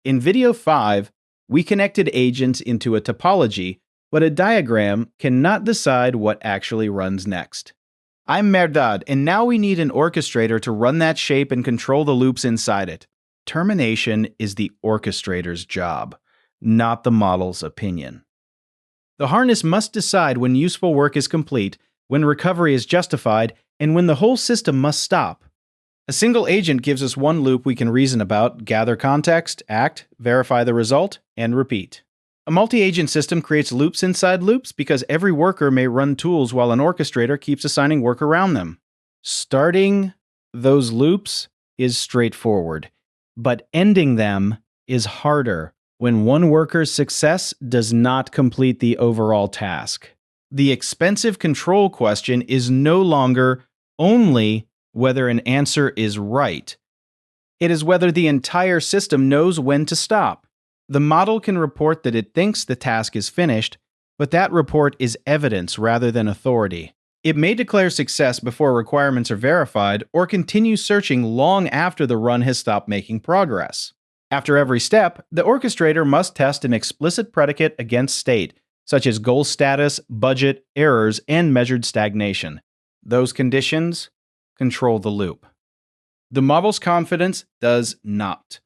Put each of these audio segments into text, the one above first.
In video 5, we connected agents into a topology, but a diagram cannot decide what actually runs next. I'm Merdad, and now we need an orchestrator to run that shape and control the loops inside it. Termination is the orchestrator's job, not the model's opinion. The harness must decide when useful work is complete, when recovery is justified, and when the whole system must stop. A single agent gives us one loop we can reason about, gather context, act, verify the result, and repeat. A multi-agent system creates loops inside loops because every worker may run tools while an orchestrator keeps assigning work around them. Starting those loops is straightforward, but ending them is harder when one worker's success does not complete the overall task. The expensive control question is no longer only whether an answer is right. It is whether the entire system knows when to stop. The model can report that it thinks the task is finished, but that report is evidence rather than authority. It may declare success before requirements are verified or continue searching long after the run has stopped making progress. After every step, the orchestrator must test an explicit predicate against state, such as goal status, budget, errors, and measured stagnation. Those conditions control the loop. The model's confidence does not.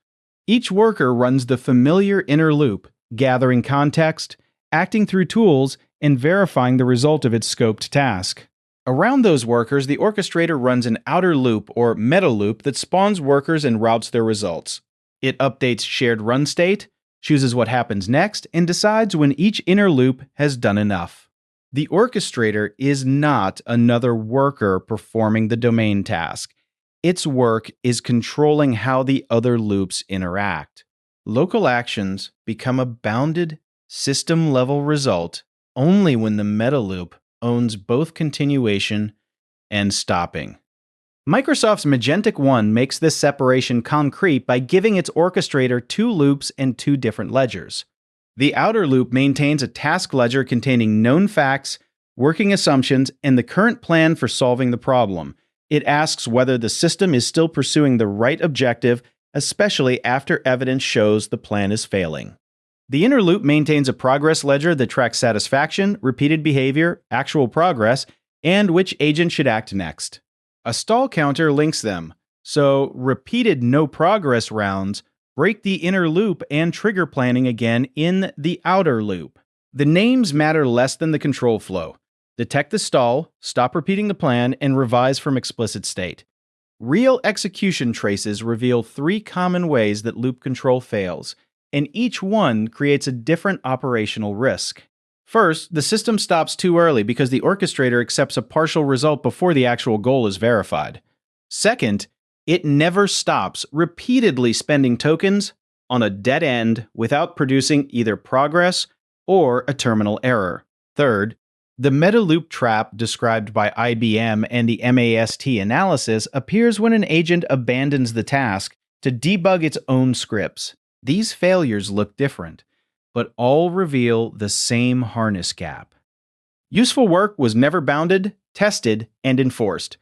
Each worker runs the familiar inner loop, gathering context, acting through tools, and verifying the result of its scoped task. Around those workers, the orchestrator runs an outer loop or meta loop that spawns workers and routes their results. It updates shared run state, chooses what happens next, and decides when each inner loop has done enough. The orchestrator is not another worker performing the domain task. Its work is controlling how the other loops interact. Local actions become a bounded, system-level result only when the meta loop owns both continuation and stopping. Microsoft's Magentic-One makes this separation concrete by giving its orchestrator two loops and two different ledgers. The outer loop maintains a task ledger containing known facts, working assumptions, and the current plan for solving the problem. It asks whether the system is still pursuing the right objective, especially after evidence shows the plan is failing. The inner loop maintains a progress ledger that tracks satisfaction, repeated behavior, actual progress, and which agent should act next. A stall counter links them, so repeated no-progress rounds break the inner loop and trigger planning again in the outer loop. The names matter less than the control flow. Detect the stall, stop repeating the plan, and revise from explicit state. Real execution traces reveal three common ways that loop control fails, and each one creates a different operational risk. First, the system stops too early because the orchestrator accepts a partial result before the actual goal is verified. Second, it never stops, repeatedly spending tokens on a dead end without producing either progress or a terminal error. Third, the meta loop trap described by IBM and the MAST analysis appears when an agent abandons the task to debug its own scripts. These failures look different, but all reveal the same harness gap. Useful work was never bounded, tested, and enforced.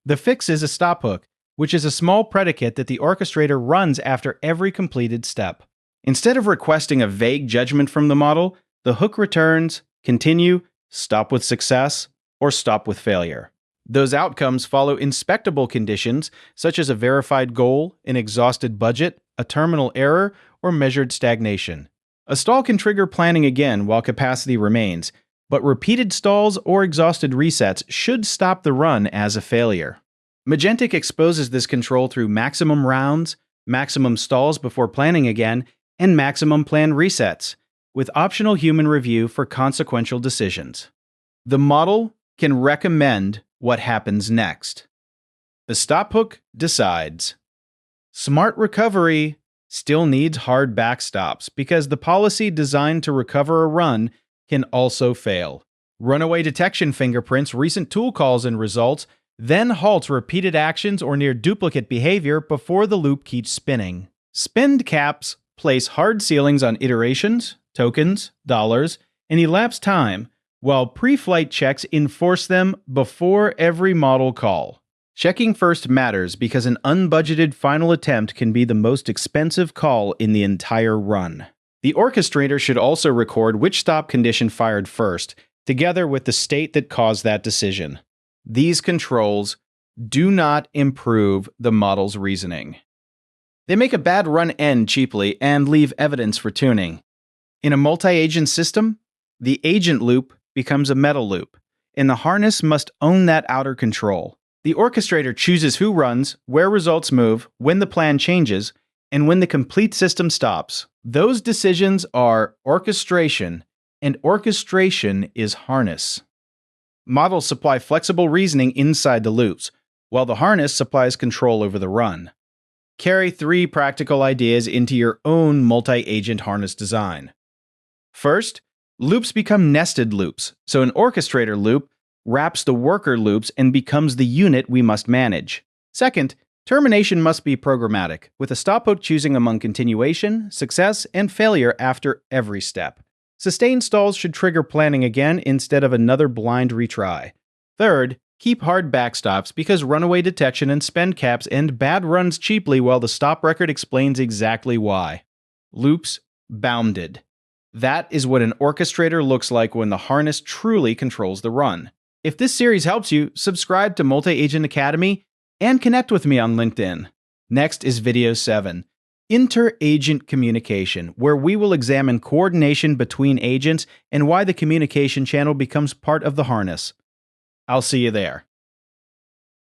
The fix is a stop hook, which is a small predicate that the orchestrator runs after every completed step. Instead of requesting a vague judgment from the model, the hook returns, continue, stop with success, or stop with failure. Those outcomes follow inspectable conditions such as a verified goal, an exhausted budget, a terminal error, or measured stagnation. A stall can trigger planning again while capacity remains, but repeated stalls or exhausted resets should stop the run as a failure. Magentic exposes this control through maximum rounds, maximum stalls before planning again, and maximum plan resets, with optional human review for consequential decisions. The model can recommend what happens next. The stop hook decides. Smart recovery still needs hard backstops because the policy designed to recover a run can also fail. Runaway detection fingerprints recent tool calls and results, then halts repeated actions or near duplicate behavior before the loop keeps spinning. Spend caps place hard ceilings on iterations, tokens, dollars, and elapsed time, while pre-flight checks enforce them before every model call. Checking first matters because an unbudgeted final attempt can be the most expensive call in the entire run. The orchestrator should also record which stop condition fired first, together with the state that caused that decision. These controls do not improve the model's reasoning. They make a bad run end cheaply and leave evidence for tuning. In a multi-agent system, the agent loop becomes a meta loop, and the harness must own that outer control. The orchestrator chooses who runs, where results move, when the plan changes, and when the complete system stops. Those decisions are orchestration, and orchestration is harness. Models supply flexible reasoning inside the loops, while the harness supplies control over the run. Carry 3 practical ideas into your own multi-agent harness design. First, loops become nested loops, so an orchestrator loop wraps the worker loops and becomes the unit we must manage. Second, termination must be programmatic, with a stop hook choosing among continuation, success, and failure after every step. Sustained stalls should trigger planning again instead of another blind retry. Third, keep hard backstops because runaway detection and spend caps end bad runs cheaply while the stop record explains exactly why. Loops bounded. That is what an orchestrator looks like when the harness truly controls the run. If this series helps you, subscribe to Multi-Agent Academy and connect with me on LinkedIn. Next is video 7, Inter-Agent Communication, where we will examine coordination between agents and why the communication channel becomes part of the harness. I'll see you there.